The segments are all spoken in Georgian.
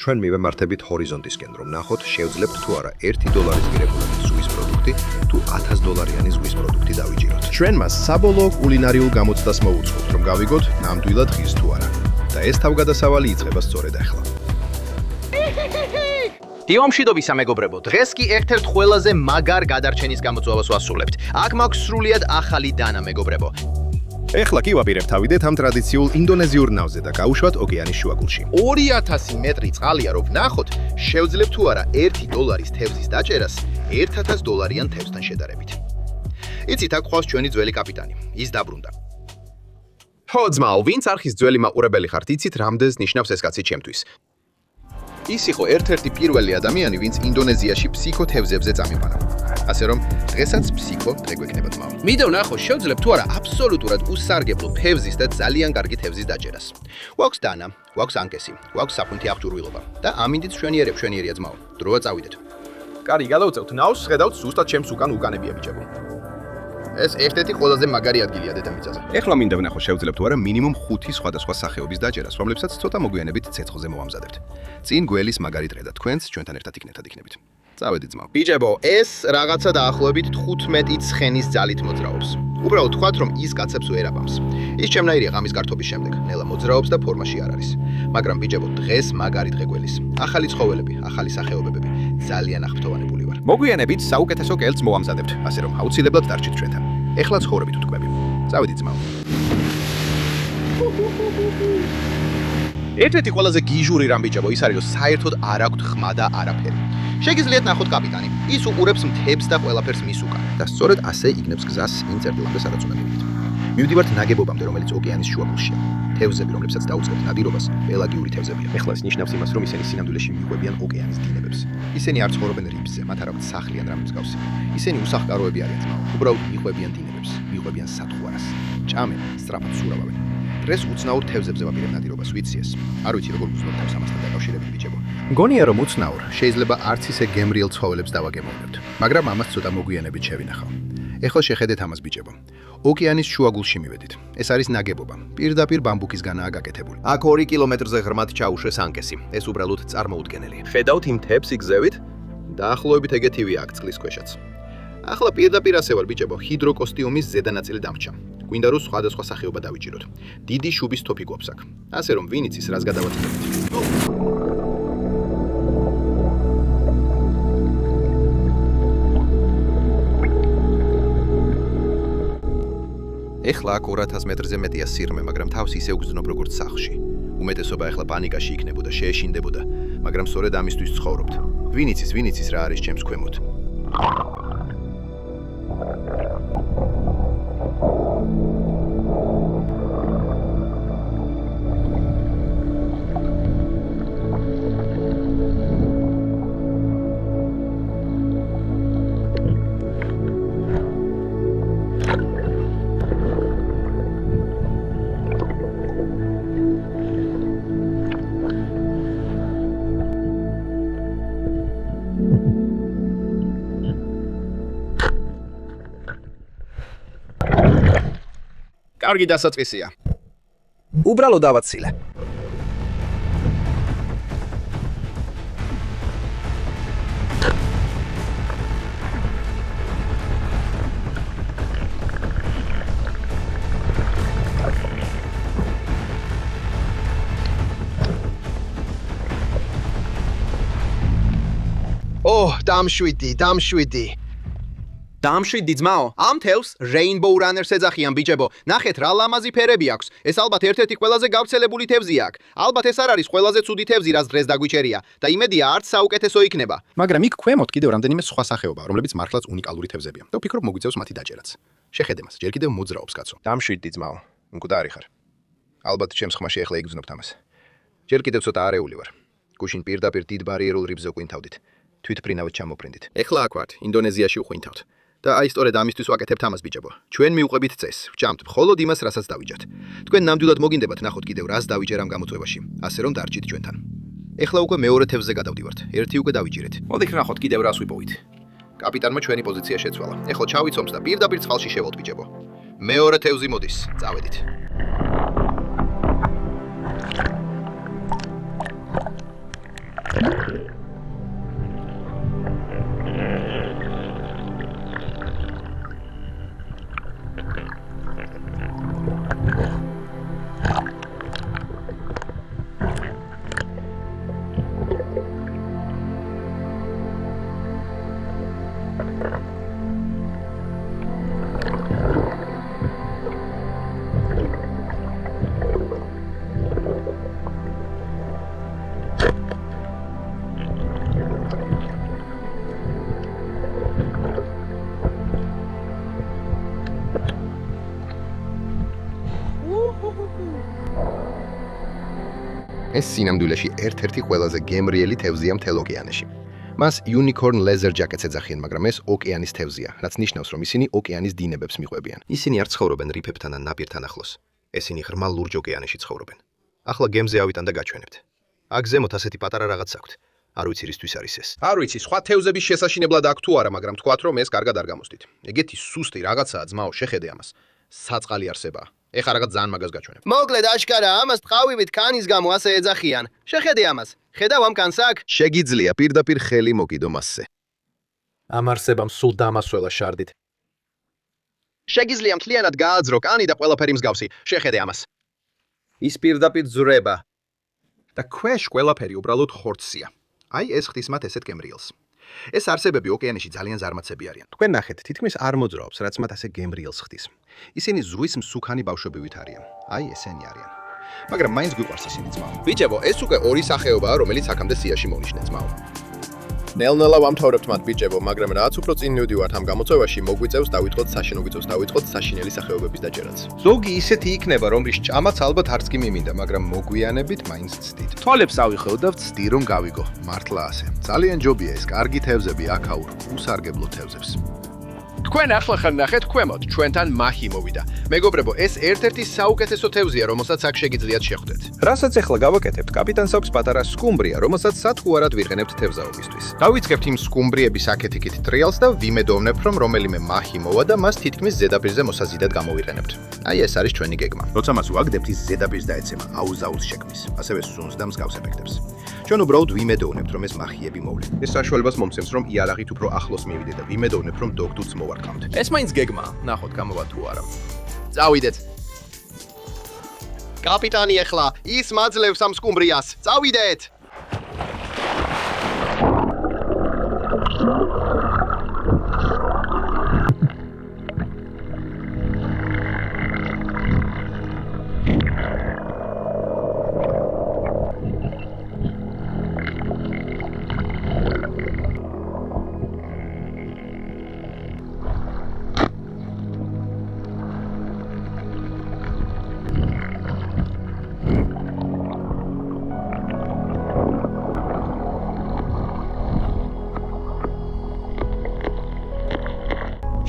ჩვენ მივემართებით ჰორიზონტისკენ, რომ ნახოთ, შევძლებთ თუ არა $1 მიღებულები ზღვის პროდუქტი თუ $1000 ზღვის პროდუქტი დავიჭიროთ. ჩვენ მას საბოლოო კულინარიულ გამოცდას მოუწყობთ, რომ გავიგოთ, ნამდვილად ღირს თუ არა. და ეს თავგადასავალი იწყება სწორედ ახლა. დიომშვიდობისა მეგობრებო, დღეს კი ერთ-ერთ ყველაზე მაგარ გადარჩენის გამოწვევას ვასრულებთ. აქ მაქვს სრულიად ახალი დანა მეგობრებო. ეხლა კი ვაპირებთ ავიდეთ ამ ტრადიციულ ინდონეზიურ ნავზე და გავუშვათ ოკეანის შუაგულში. 2000 მეტრი წყალია რომ ვნახოთ, შევძლებთ თუ არა $1 თევზის დაჭერას $1000 თევზთან შედარებით. იცით, აქ ყავს ჩვენი ძველი კაპიტანი. ის დაბრუნდა. ხო ძმაო, ვინც არხის ძველი მაყურებელი ხართ, იცით რამდენს ნიშნავს ეს კაცი ჩემთვის. ის იყო ერთ-ერთი პირველი ადამიანი, ვინც ინდონეზიაში ფსიქო თევზებზე წამიყვანა. ასე რომ, დღესაც ფსიქო დღე გვექნება ძმაო. მინდა ვნახო, შევძლებთ თუ არა აბსოლუტურად უსარგებლო თევზის და ძალიან კარგი თევზის დაჭერას. გვაქვს დანა, გვაქვს ანკესი, გვაქვს საფუნთი აღჭურვილობა და ამინდით მშვენიერია ძმაო. დროა წავიდეთ. კარი, გადავწევთ ნავს, ხედავთ ზუსტად ჩემს უკანებია ბიჭებო. ეს ერთ-ერთი ყველაზე მაგარი ადგილია დედამიწაზე. ეხლა მინდა ვნახო, შევძლებთ თუ არა მინიმუმ 5 სხვადასხვა სახეობის დაჭერას, რომლებსაც ცოტა მოგვიანებით ცეცხლზე მოვამზადებთ. წინ გველის მაგარი დღე და თქვენც ჩვენთან ერთად იქნებით. წავედით ძმაო. ბიჭებო, ეს რაღაცა დაახლოებით 15 ცხენის ძალით მოძრაობს. უბრალოდ თქვათ, რომ ის კაცებს ვერ აბამს. ის ჩემნაირია ღამის გართობის შემდეგ, ნელა მოძრაობს და ფორმაში არ არის. მაგრამ ბიჭებო, დღეს მაგარი დღე გველის. ახალი ცხოველები, ახალი სახეობებები, ძალიან აღფრთოვანებული ვარ. მოგვიანებით საუკეთესო კელს მოვამზადებთ, ასე რომ აუცილებლად დარჩით ჩვენთან. ეხლა ცხოვრებით უთქვები. წავედით ძმაო. ერთ-ერთი ყველაზე გიჟური რამ ბიჭებო, ის არის, რომ საერთოდ არ აქვთ ხმა და არაფერი. შეგიძლიათ ნახოთ კაპიტანი. ის უყურებს მთებს და ყველაფერს მის უკან. და სწორედ ასე იგნებს გზას იმ წერტილამდე, სადაც უნდა მივიდეთ. მივდივართ ნაგებობამდე, რომელიც ოკეანის შუაგულშია. თევზები, რომლებსაც დაუწყებთ ნადირობას, პელაგიური თევზებია. ეხლა ეს ნიშნავს იმას, რომ ისინი სინამდვილეში მიყვებიან ოკეანის დინებებს. ისინი არ ცხოვრობენ რიფზე, მათ არ აქვთ სახლი ან რამე მსგავსი. ისინი უსახკაროები არიან ძმაო. უბრალოდ მიყვებიან დინებებს, მიყვებიან სათღვარას. ჭამენ, სწრაფად სურავავენ. დღეს უცნაურ თევზებზე ვაპირებ ნადირობას, ვიცი ეს. არ ვიცი როგორ გუძნობთ თავს ამასთან დაკავშირებით ბიჭებო. მგონია რომ უცნაურ, შეიძლება არც ისე გემრიელ ცხოველებს დავაგემოვნებთ, მაგრამ ამას ცოტა მოგვიანებით შევინახავ. ეხლა შეხედეთ ამას ბიჭებო. ოკეანის შუაგულში მივედით. ეს არის ნაგებობა. პირდაპირ ბამბუკისგანაა გაკეთებული. აქ 2 კილომეტრზე ღრმად ჩაუშვეს ანკესი. ეს უბრალოდ წარმოუდგენელი. ხედავთ იმ თებს იგზევით? დაახლოებით ეგეთივეა აქ წყლის ქვეშაც. ახლა პირდაპირ ასე ვარ ბიჭებო, ჰიდროკოსტიუმის ზედანაწილი დამრჩა. გვინდა რომ სხვადასხვა სახეობა დავიჭიროთ. დიდი შუბის თოფი გვაქვს აქ. ასე რომ ვინ იცის რას გადავაწყვეტთ. ეხლა აქ 2000 მეტრზე მეტია სიღრმე, მაგრამ თავს ისე უგზნობ როგორც სახლში. უმეტესობა ეხლა პანიკაში იქნებოდა, შეეშინდებოდა, მაგრამ სწორედ ამისთვის ცხოვრობთ. ვინ იცის რა არის ჩემს ქვემოთ. კარგი დასაწყისია. უბრალოდ დავაცილე. დამშვიდი ძმაო, ამ თევზს Rainbow Runners ეძახიან ბიჭებო. ნახეთ რა ლამაზი ფერები აქვს. ეს ალბათ ერთ-ერთი ყველაზე გავრცელებული თევზია აქ. ალბათ ეს არ არის ყველაზე ცუდი თევზი, რაც დღეს დაგვიჩერია და იმედია არც საუკეთესო იქნება. მაგრამ იქ ქვემოთ კიდევ რამდენიმე სხვა სახეობა, რომლებიც მართლაც უნიკალური თევზებია. და ვფიქრობ მოგვიწევს მათი დაჭერაც. შეხედე მას, ჯერ კიდევ მოძრაობს კაცო. დამშვიდი ძმაო. მკვდარი ხარ. ალბათ ჩემს ხმაში ახლა იგრძნობთ ამას. ჯერ კიდევ ცოტა არეული ვარ. გუშინ პირდაპირ დიდ ბარიერულ რიფზე უყვინთავდით. თვითფრინავით ჩამოფრინდით. ეხლა აქ ვართ, ინდონეზიაში უყვინთავთ. და აი სწორედ ამისთვის ვაკეთებთ ამას ბიჭებო. ჩვენ მივყვებით წეს, ვჭამთ მხოლოდ იმას, რასაც დავიჯათ. თქვენ ნამდვილად მოგინდებათ ნახოთ კიდევ რას დავიჯერ ამ გამოწვევაში, ასე რომ დარჩით ჩვენთან. ეხლა უკვე მეორე თევზზე გადავდივართ. ერთი უკვე დავიჯერეთ. მოდით ნახოთ კიდევ რას ვიპოვით. კაპიტანმა ჩვენი პოზიცია შეცვალა. ეხლა ჩავიცომთ და პირდაპირ წყალში შევალთ ბიჭებო. მეორე თევზი მოდის, წავედით. ეს სინამდვილეში ერთ-ერთი ყველაზე გემრიელი თევზია მთელ ოკეანეში. მას Unicorn Leather Jackets ეძახიან, მაგრამ ეს ოკეანის თევზია, რაც ნიშნავს, რომ ისინი ოკეანის დინებებს მიყვებიან. ისინი არ ცხოვრობენ რიფებთან ან ნაპირთან ახლოს. ესინი ღრმა ლურჯ ოკეანეში ცხოვრობენ. ახლა გემზე ავიტან და გაჩვენებთ. აქ ზემოთ ასეთი პატარა რაღაც აქვთ. არ ვიცი რისთვის არის ეს. არ ვიცი, სხვა თევზების შესაშინებლად აქ თუ არა, მაგრამ თქვათ რომ ეს კარგად არ გამოსდით. ეგეთი სუსტი რაღაცაა, ძმაო, შეხედე ამას. საწყალი არსებაა. ეხა რაღაც ძალიან მაგას გაჩვენებ. მოკლედ აშკარა, ამას ტყავივით კანის გამო ასე ეძახიან. შეხედე ამას. ხედავ ამ კანს აქ? შეგიძლია პირდაპირ ხელი მოკიდო მასზე. ამ არსებამ სულ დამასველა შარდით. შეგიძლია მთლიანად გააძრო კანი და ყველაფერი მსგავსი. შეხედე ამას. ის პირდაპირ ძრება. და ქვეშ ყველაფერი უბრალოდ ხორცია. აი ეს ხდის მათ ესეთ გემრიელს. ეს არსებები ოკეანეში ძალიან ზარმაცები არიან. თქვენ ნახეთ, თითქმის არ მოძრაობს, რაც მათ ასე გემრიელს ხდის. ისინი ზღვის მსუქანი ბავშვებივით არიან. აი ესენი არიან. მაგრამ მაინც გვიყვარს ისინი, ძმაო. ბიჭებო, ეს უკვე ორი სახეობაა, რომელიც აქამდე სიაში მონიშნე, ძმაო. ნელ-ნელა ვამთავრებთ მათ ბიჭებო, მაგრამ რაც უფრო წინ მივდივართ ამ გამოწვევაში, მოგვიწევს დავიწყოთ საშინელი სახეობების დაჭერაც. ზოგი ისეთი იქნება, რომ რის ჭამაც ალბათ არც კი მიმინდა, მაგრამ მოგვიანებით მაინც ცდით. თვალებს ავიხევ და ვცდი რომ გავიგო. მართლა ასე. ძალიან ჯობია ეს კარგი თევზები აქაურ უსარგებლო თევზებს. თქვენ ახლა ხარ ნახეთ ქვემოთ, ჩვენთან მაჰი მოვიდა. მეგობრებო, ეს ერთ-ერთი საუკეთესო თევზია, რომელსაც აქ შეგიძლიათ შეხვდეთ. რასაც ახლა გავაკეთებთ, კაპიტანს აქვს პატარა სკუმბრია, რომელსაც სათუარად ვიყენებთ თევზაობისთვის. დავიწყებთ იმ სკუმბრიების აკეთიკით ტრიალს და ვიმედოვნებ, რომ რომელიმე მაჰი მოვა და მას თითქმის ზედაპირზე მოსაზიდად გამოვიყენებთ. აი ეს არის ჩვენი გეგმა. როცა მას ვაგდებთ, ის ზედაპირს დაეცემა აუზაუს შექმნის, ასევე სუნს და მსგავს ეფექტებს. ჩვენ უბრალოდ ვიმედოვნებთ, რომ ეს მაჰიები მოვლენ. ეს საშუალებას მომცემს, რომ იარაღით უფრო ახლოს მივიდეთ და ვიმედოვნებთ, რომ დოგთუც მოვარქავთ. ეს მაინც გეგმაა. ნახოთ გამოვა თუ არა. წავიდეთ. კაპიტანი ახლა ის მაძლევს ამ სკუმბრიას. წავიდეთ.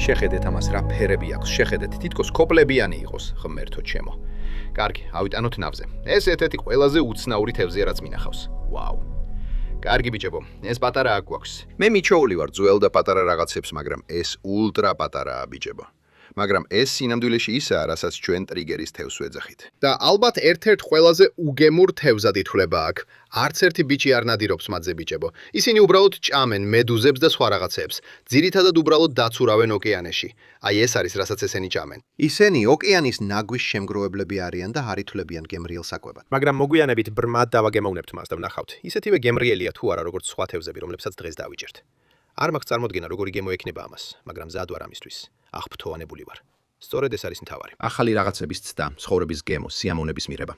შეხედეთ ამას, რა ფერები აქვს. შეხედეთ, თითქოს ქოპლებიანი იყოს, ღმერთო ჩემო. კარგი, ავიტანოთ ნავზე. ეს ერთ-ერთი ყველაზე უცნაური თევზია, რაც მინახავს. ვაუ. კარგი ბიჭებო, ეს პატარა აქ გვაქვს. მე მიჩოული ვარ ძველ და პატარა რაღაცებს, მაგრამ ეს ულტრა პატარაა ბიჭებო. მაგრამ ეს სინამდვილეში ისაა, რასაც ჩვენ ტრიგერის თევზს ვეძახით. და ალბათ ერთ-ერთ ყველაზე უგემურ თევზად ითვლება აქ. არც ერთი ბიჭი არ ნადირობს მათზე ბიჭებო. ისინი უბრალოდ ჭამენ მედუზებს და სხვა რაღაცებს. ძირითადად უბრალოდ დაცურავენ ოკეანეში. აი ეს არის, რასაც ესენი ჭამენ. ისინი ოკეანის ნაგვის შემგროვებლები არიან და არ ითვლებიან გემრიელ საკვებად. მაგრამ მოგვიანებით ბრმად დავაგემოვნებთ მას და ვნახავთ. ისეთივე გემრიელია თუ არა, როგორც სხვა თევზები, რომლებსაც დღეს დავიჭერთ. არ მაქვს წარმოდგენა, როგორი გემო ექნება ამას, მაგრამ მზად ვარ ამისთვის. აღფრთოვანებული ვარ. სწორედ ეს არის მთავარი. ახალი რაღაცების ცდა, ცხოვრების გემო, სიამოვნების მიღება.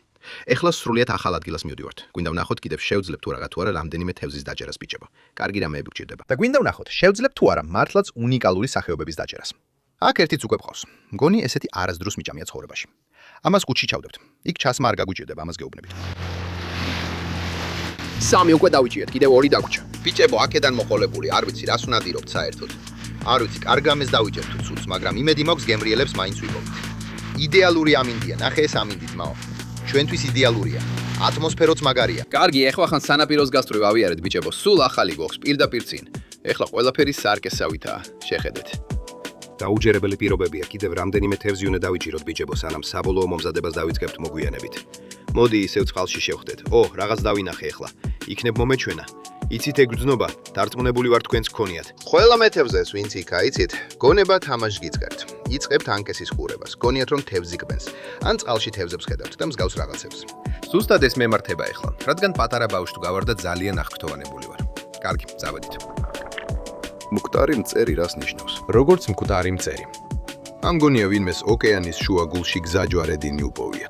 ეხლა სრულიად ახალ ადგილას მივდივართ. გვინდა ვნახოთ კიდევ შევძლებთ თუ არა თუ არა რამდენიმე თევზის დაჭერას ბიჭებო. კარგი რამეები გჭირდება. და გვინდა ვნახოთ, შევძლებთ თუ არა მართლაც უნიკალური სახეობების დაჭერას. აქ ერთიც უკვე ყავს. მგონი ესეთი არასდროს მიჭამია ცხოვრებაში. ამას კუჩში ჩავდებთ. იქ ჩასმა არ გაგვიჭირდება, ამას გეუბნებით. სამი უკვე დავიჭიეთ, კიდევ ორი დაგვრჩა. ბიჭებო, აქედან მოყოლებული, არ ვიცი რას ვნადირობთ საერთოდ. არ ვიცი, კარგ ამეს დავიჭერთ თუ ცუდს, მაგრამ იმედი მაქვს გემრიელებს მაინც ვიპოვით. იდეალური ამინდია, ნახე ეს ამინდი ძმაო. ჩვენთვის იდეალურია. ატმოსფეროც მაგარია. კარგი, ეხლა ხან სანაპიროს გასწვრივ ავიარეთ ბიჭებო, სულ ახალი გვაქვს პირდაპირ წინ. ეხლა ყველაფერი სარკესავითაა, შეხედეთ. დაუჯერებელი პირობებია, კიდევ რამდენიმე თევზი უნდა დავიჭიროთ ბიჭებო, სანამ საბოლოო მომზადებას დავიწყებთ მოგვიანებით. მოდი ისევ წყალში შევხვდეთ. რაღაც დავინახე ახლა. იქნებ მომეჩვენა. იცით ეგრძნობა, დარწმუნებული ვარ თქვენს გქონიათ. ყველა მეთევზეს ვინც იქა იცით, გონება თამაშს გიწყებთ. იწყებთ ანკესის ხურებას. გონიათ რომ თევზი კბენს. ან წყალში თევზებს ხედავთ და მსგავს რაღაცებს. ზუსტად ეს მემართება ახლა, რადგან პატარა ბავშვი გავარდა ძალიან აღქრთოვანებული ვარ. კარგი, წავედით. მკვდარი მწერი რას ნიშნავს? როგორც მკვდარი მწერი. ამ გონია ვინმეს ოკეანის შუა გულში გზაჯვარედინი უპოვია.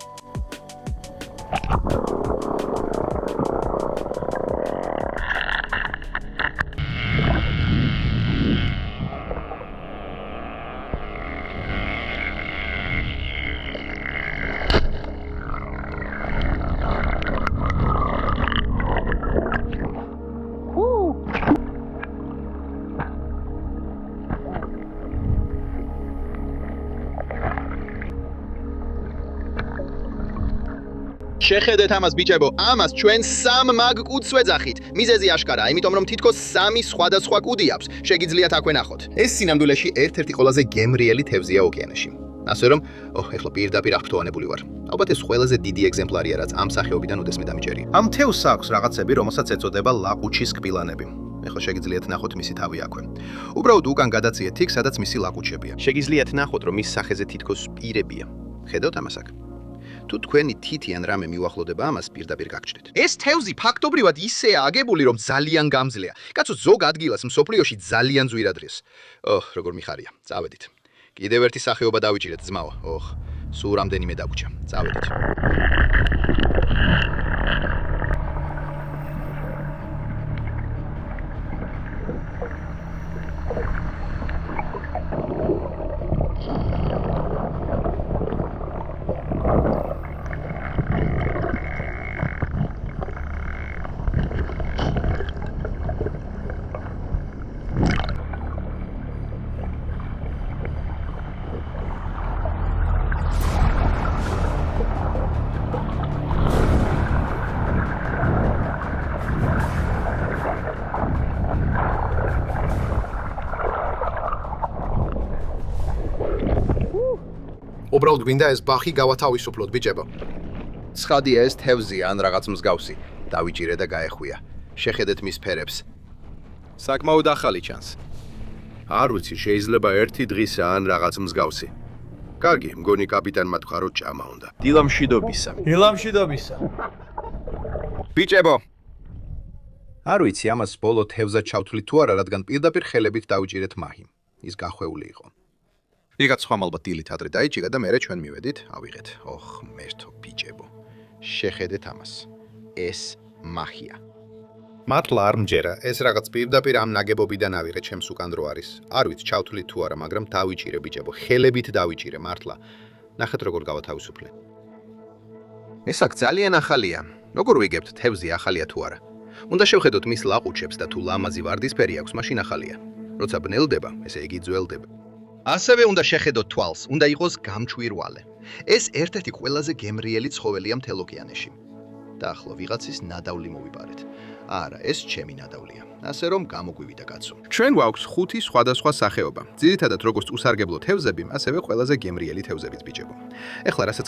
შეხედეთ ამას ბიჭებო, ამას ჩვენ 3 მაგ კუდს ვეძახით. მიზეზი აშკარაა, იმიტომ რომ თითქოს 3 სხვადასხვა კუდი აქვს. შეგიძლიათ აქვე ნახოთ. ეს სინამდვილეში ერთ-ერთი ყველაზე გემრიელი თევზია ოკეანეში. ასე რომ, ეხლა პირდაპირ აღფრთოვანებული ვარ. ალბათ ეს ყველაზე დიდი ეგზემპლარია, რაც ამ სახეობიდან უდესმე დამიჯერია. ამ თევზს აქვს რაღაცები, რომელსაც ეწოდება ლაყუჩის კბილანები. ეხლა შეგიძლიათ ნახოთ მისი თავი აქვე. უბრალოდ უკან გადაციეთ იქ, სადაც მისი ლაყუჩებია. შეგიძლიათ ნახოთ, რომ მის სახეზე თითქოს პირებია. ხედავთ ამას აქ? თუ თქვენი თითი ან რამე მიუახლოვდება ამას, პირდაპირ გაგჭდეთ. ეს თევზი ფაქტობრივად ისეა აგებული, რომ ძალიან გამძლეა. კაცო, ზოგ ადგილას მსოფლიოში ძალიან ძვირადრიეს. როგორ მიხარია. წავედით. კიდევ ერთი სახეობა დავიჭირეთ, ძმაო. სულ რამდენიმე დაგვრჩა. წავედით. უბრალოდ გვინდა ეს ბახი გავათავისუფლოთ, ბიჭებო. ცხადია ეს თევზია ან რაღაც მსგავსი. დავიჭირე და გაეხვია. შეხედეთ მის ფერებს. საკმაოდ ახალი ჩანს. არ ვიცი, შეიძლება ერთი დღისა ან რაღაც მსგავსი. კარგი, მგონი კაპიტანმა თქვა, რომ ჭამა უნდა. დილამშვიდობისა. ბიჭებო. არ ვიცი, ამას ბოლო თევზა ჩავთვლით თუ არა, რადგან პირდაპირ ხელებით დავიჭირეთ მაჰი. ის გახვეული იყო. ვიღაც ხომ ალბათ დილით ადრე დაიჭირა და მერე ჩვენ მივედით, ავიღეთ. მერთო ბიჭებო. შეხედეთ ამას. ეს მაჰია. მართლა არ მჯერა, ეს რაღაც პირდაპირ ამ ნაგებობიდან ავიღე, ჩემს უკან რო არის. არ ვიცი, ჩავთვლით თუ არა, მაგრამ დავიჭირე ბიჭებო, ხელებით დავიჭირე, მართლა. ნახეთ როგორ გავათავისუფლე. ეს აქ ძალიან ახალია. როგორ ვიგებთ, თევზი ახალია თუ არა? უნდა შევხედოთ მის ლაყუჩებს და თუ ლამაზი ვარდისფერი აქვს, მაშინ ახალია. როცა ბნელდება, ესე იგი ძველდება. ასევე უნდა შეხედოთ თვალს, უნდა იყოს გამჩვირვალე. ეს ერთ-ერთი ყველაზე გემრიელი ცხოველია მთელ ოკეანეში. და ახლა ვიღაცის ნადავლი მოვიპარეთ. არა, ეს ჩემი ნადავლია. ასე რომ გამოგვივიდა კაცო. ჩვენ გვაქვს 5 სხვადასხვა სახეობა. ძირითადად როგორც უსარგებლო თევზები, ასევე ყველაზე გემრიელი თევზებიც ბიჭებო. ეხლა რასაც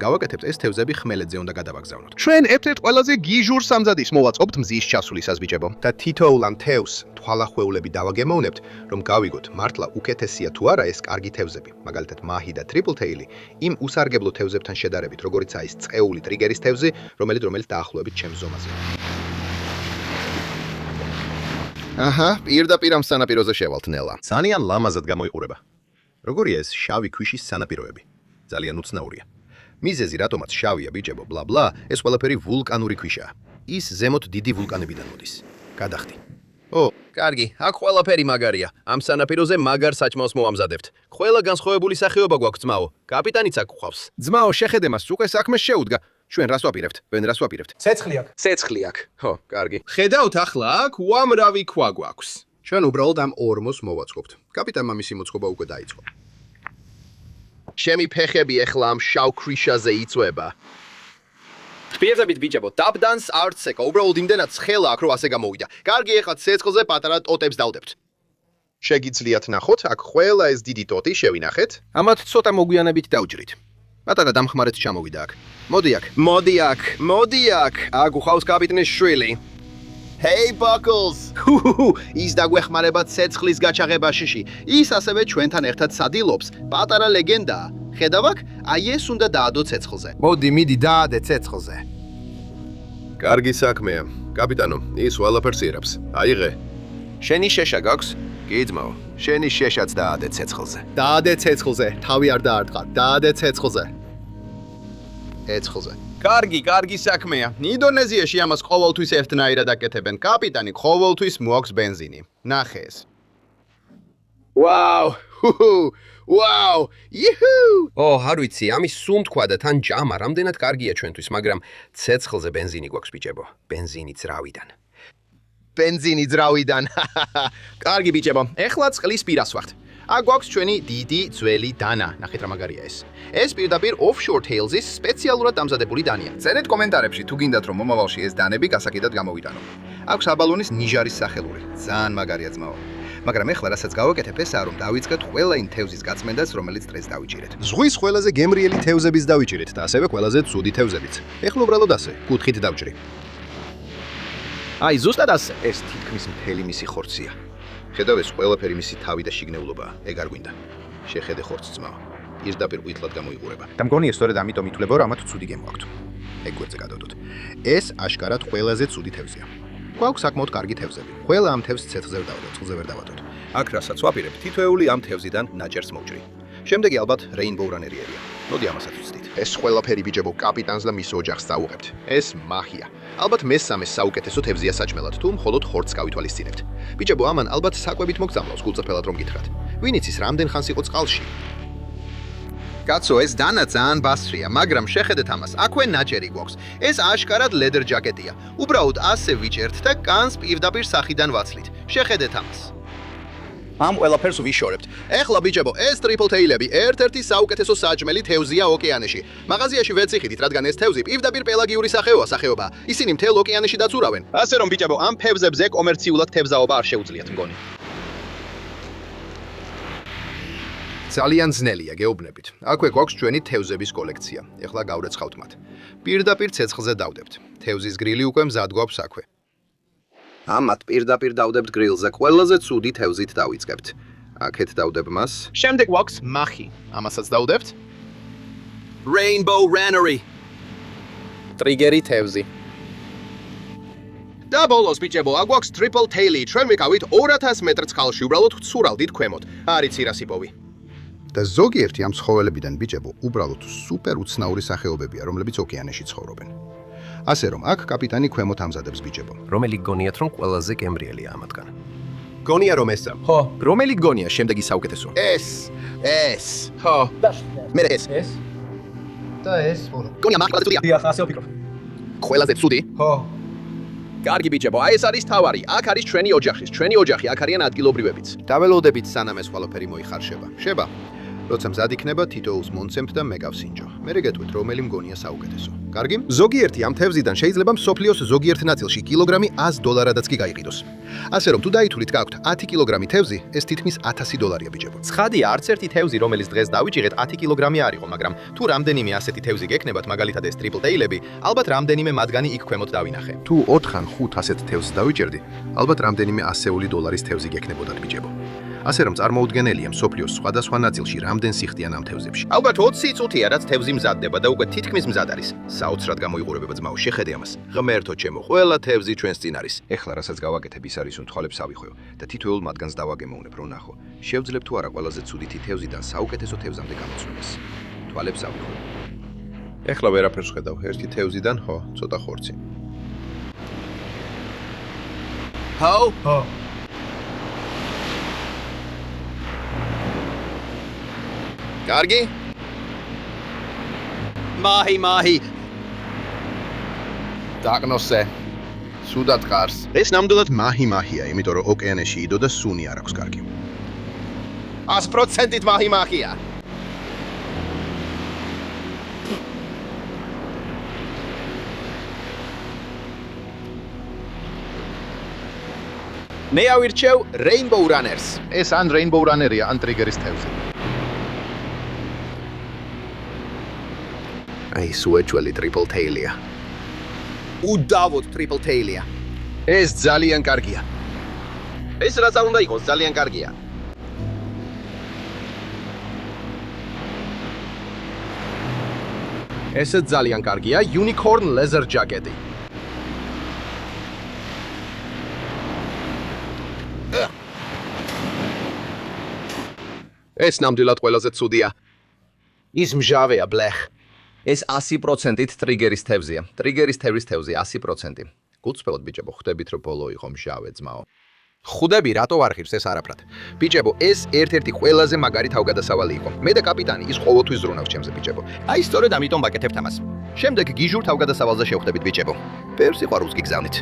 გავაკეთებთ, ეს თევზები ხმელეთზე უნდა გადავაგზავნოთ. ჩვენ ერთ-ერთ ყველაზე გიჟურ სამზადისს მოვაწყობთ მზის ჩასვლისას ბიჭებო. და თითოეულ ამ თევზს თვალახვეულები დავაგემოვნებთ, რომ გავიგოთ, მართლა უკეთესია თუ არა ეს კარგი თევზები. მაგალითად, მაჰი და ტრიპლ-თეილი იმ უსარგებლო თევზებთან შედარებით, როგორიცაა ის წეული ტრიგერის თევზი, რომელიც დაახლოებით ჩემს ზომაზეა. აჰა, პირდაპირ ამ სანაპიროზე შევალთ ნელა. ძალიან ლამაზად გამოიყურება. როგორია ეს შავი ქვიშის სანაპიროები? ძალიან უცნაურია. მიზეზი რატომაც შავია ბიჭებო, ბლა-ბლა, ეს ყველაფერი ვულკანური ქვიშაა. ის ზემოთ დიდი ვულკანებიდან მოდის. გადახდი. კარგი, აქ ყველაფერი მაგარია. ამ სანაპიროზე მაგარ საჭმელს მოვამზადებთ. ყველა განსხვავებული სახეობა გვაქვს, ძმაო. კაპიტანიც აქ გვყავს. ძმაო, შეხედე მას, უკვე საქმე შეუდგა. ჩვენ რას ვაპირებთ? ვენ რას ვაპირებთ? ცეცხლი აქ. კარგი. ხედავთ ახლა აქ უამრავი ქვა გვაქვს. ჩვენ უბრალოდ ამ ორმოს მოვაწყობთ. კაპიტანმა მისი მოწყობა უკვე დაიწყო. ჩემი ფეხები ახლა ამ შავ ქვიშაზე იწვება. ხპიებებით ბიჭებო, დაბდანს არც ეკა, უბრალოდ იმდენად ცხელა აქ, რომ ასე გამოვიდა. კარგი, ახლა ცეცხლზე პატარა ტოტებს დავდებთ. შეგიძლიათ ნახოთ, აქ ყველა ეს დიდი ტოტი შევინახეთ. ამათ ცოტა მოგვიანებით დავჯრით. პატარა დამხმარეც ჩამოვიდა აქ. მოდი აქ. მოდი აქ. აქ უხავს კაპიტნის შვილი. Hey Buckles! ის დაგვეხმარება ცეცხლის გაჩაღებაში. ის ასევე ჩვენთან ერთად სადილობს. პატარა ლეგენდაა. ხედავ აქ? აი ეს უნდა დაადო ცეცხლზე. მოდი მიდი დაადე ცეცხლზე. კარგი საქმეა. კაპიტანო, ის ყველაფერს ირებს. აიღე. შენი შეშა გაქვს? კი ძმაო. შენი შეშაც დაადე ცეცხლზე. დაადე ცეცხლზე. თავი არ დაარტყა. დაადე ცეცხლზე. ეცხლზე. კარგი საქმეა. ინდონეზიაში ამას ყოველთვის ერთნაირად აკეთებენ. კაპიტანი, ყოველთვის მოაქვს ბენზინი. ნახე ეს. ვაუ! ვაუ! იჰუ! არ ვიცი, ამის სულ თქვა და თან ჯამა რამდენად კარგია ჩვენთვის, მაგრამ ცეცხლზე ბენზინი გვაქვს ბიჭებო. ბენზინი ძრავიდან. ბენზინი ძრავიდან. კარგი ბიჭებო, ეხლა წყლის პირას ვახთ. აქ გვაქვს ჩვენი დიდი ძველი დანა. ნახეთ რა მაგარია ეს. ეს პირდაპირ offshore tails-ის სპეციალურად დამზადებული დანია. წერეთ კომენტარებში თუ გინდათ რომ მომავალში ეს დანები გასაკეთად გამოვიტანო. აქვს აბალონის ნიჟარის სახელური. ძალიან მაგარია ძმაო. მაგრამ ეხლა რასაც გავაკეთებ ესაა რომ დავიწყეთ ყველა იმ თევზის გაწმენდას რომელიც დღეს დავიჭირეთ. ზღვის ყველაზე გემრიელი თევზების დავიჭირეთ და ასევე ყველაზე ცუდი თევზებიც. ეხლა უბრალოდ ასე, კუთხით დავჭრი. აი ზუსტად ასე. ეს თითქმის მთელი მისი ხორცია. ხედავ ეს ყველაფერი მისი თავი და შიგნეულობაა. ეგ არ გვინდა. შეხედე ხორცს ძმაო. პირდაპირ ყვითლად გამოიყურება. და მგონია სწორედ ამიტომ ითვლება რომ ამათ ცუდი გემო აქვთ. ეგ გვერდზე გადავდოთ. ეს აშკარად ყველაზე ცუდი თევზია. გვაქვს საკმაოდ კარგი თევზები. ყველა ამ თევზს ცეცხლზე დავდოთ, წყლზე ვერ დავადოთ. აქ რასაც ვაპირებ, თითოეული ამ თევზიდან ნაჭერს მოვჭრი. შემდეგი ალბათ Rainbow Runner-ია. მოდი ამასაც ვცდით. ეს ყველაფერი ბიჭებო კაპიტანს და მის ოჯახს წაუღებთ. ეს მახია. ალბათ მესამე საუკეთესო თევზია საჭმელად თუ მხოლოდ ხორცს გავითვალისწინებთ. ბიჭებო ამან ალბათ საკვებით მოგწამლავს გულწრფელად რომ გითხრათ. ვინ იცის რამდენ ხანს იყო წყალში? კაცო, ეს დანა ძალიან ბასრია, მაგრამ შეხედეთ ამას. აქვე ნაჭერი გვაქვს. ეს აშკარად leather ჯაკეტია. უბრალოდ ასე ვიჭერთ და კანს პირდაპირ სახიდან ვაცლით. შეხედეთ ამას. ამ ყველაფერს ვიშორებთ. ეხლა ბიჭებო, ეს triple tail-ები ერთ-ერთი საუკეთესო საჭმელი თევზია ოკეანეში. მაღაზიაში ვერ წიხიდით, რადგან ეს თევზი პირდაპირ პელაგიური სახეობაა. ისინი მთელ ოკეანეში დაცურავენ. ასე რომ ბიჭებო, ამ თევზებზე კომერციულად თევზაობა არ შეუძლიათ მგონი. ძალიან ძნელია, გეუბნებით. აქვე გვაქვს ჩვენი თევზების კოლექცია. ეხლა გავრეცხავთ მათ. პირდაპირ ცეცხლზე დავდებთ. თევზის გრილი უკვე მზად გვაქვს აქვე. ამათ პირდაპირ დავდებთ გრილზე, ყველაზე ცუდი თევზით დავიწყებთ. აქეთ დავდებ მას. შემდეგ გვაქვს მახი. ამასაც დავდებთ. Rainbow Runner-ი. ტრიგერი თევზი. და ბოლოს ბიჭებო, აქ გვაქვს triple tail-ი. ჩვენ ვიყავით 2000 მეტრ წყალში, უბრალოდ ვცურავდით ქვემოთ. არ იცი რა სიპოვი. და ზოგიერთი ამ ცხოველებიდან ბიჭებო, უბრალოდ სუპერ უცნაური სახეობებია, რომლებიც ოკეანეში ცხოვრობენ. ასე რომ აქ კაპიტანი ქვემოთ ამზადებს ბიჭებო. რომელი გონიათ რომ ყველაზე გემრიელია ამათგან? გონია რომ ესა. ხო. რომელი გონია შემდეგი საუკეთესო? ეს. ხო. მე ეს. და ეს ბოლო. გონია მაგალითად ცუდია. დიახ, ასე ვფიქრობ. ყველაზე ცუდი. ხო. კარგი ბიჭებო, აი ეს არის თავარი. აქ არის ჩვენი ოჯახი, აქ არიან ადგილობრივებიც. დაველოდებით სანამ ეს ყველაფერი მოიხარშება. შევა. როცა მზად იქნება, თითოეულს მონცემთ და მე გავსინჯო. მერე გეტყვით, რომელი მგონია საუკეთესო. კარგი? ზოგიერთი ამ თევზიდან შეიძლება მსოფლიოს ზოგიერთ ნაწილში კილოგრამი $100-დანაც კი გაიყიდოს. ასე რომ თუ დაითვლით გაქვთ 10 კილოგრამი თევზი, ეს თითქმის $100 ბიჭებო. ცხადია, არც ერთი თევზი, რომელიც დღეს დავიჭირეთ 10 კილოგრამი არ იყო, მაგრამ თუ რამდენიმე ასეთი თევზი გექნებათ, მაგალითად ეს triple tail-ები, ალბათ რამდენიმე მათგანი იქ ქვემოთ დავინახე. თუ 4 ან 5 ასეთ თევზს დავიჭერდი, ალბათ რამდენიმე $100 თევზი გექნებოდათ ბიჭებო. ასე რომ წარმოუდგენელია მსოფლიოს სხვადასხვა ნაწილში რამდენ სიხდიან ამ თევზებში. ალბათ 20 წუთია, რაც თევზი მზადდება და უკვე თითქმის მზად არის. საოცრად გამოიყურებება ძმაო, შეხედე ამას. ღმერთო ჩემო, ყველა თევზი ჩვენს წინ არის. ეხლა რასაც გავაკეთებ, ის არის რომ თვალებს ავიხვევ და თითოეულ მათგანს დავაგემოვნებ, რომ ნახო. შევძლებ თუ არა ყველაზე ცუდითი თევზიდან საუკეთესო თევზამდე გამოცვლას. თვალებს ავიხვევ. ეხლა ვერაფერს ხედავ, ერთი თევზიდან, ხო, ცოტა ხორცი. ხო. კარგი? მაჰი. დაგნოსე. სუდად ყარს. ეს ნამდვილად მაჰია, იმიტომ რომ ოკეანეში იდო და სუნი არ აქვს კარგი. 100%-ით მაჰია. მე ავირჩევ Rainbow Runners. ეს ან Rainbow Runner-ია, ან ტრიგერის თევზი. აი სუეჩველი ტრიპლ თეილია. უდავოდ ტრიპლ თეილია. ეს ძალიან კარგია. ეს რაც არ უნდა იყოს, ძალიან კარგია. ესეც ძალიან კარგია, Unicorn Leather ჯაკეტი. ეს ნამდვილად ყველაზე ცუდია. ის მჟავეა, ბლეხ. ეს 100%-ით ტრიგერის თევზია. ტრიგერის თევზის თევზი 100%. გულწრფელად ბიჭებო, ხვდებით რომ ბოლო იყო მჟავე ძმაო. ხვდები, რატო არ ღირს ეს არაფრად? ბიჭებო, ეს ერთ-ერთი ყველაზე მაგარი თავგადასავალი იყო. მე და კაპიტანი ის ყოველთვის ზრუნავს ჩემზე, ბიჭებო. აი სწორედ ამიტომ ვაკეთებთ ამას. შემდეგ გიჟურ თავგადასავალზე შევხვდებით, ბიჭებო. ბევრ სიყვარულს გიგზავნით.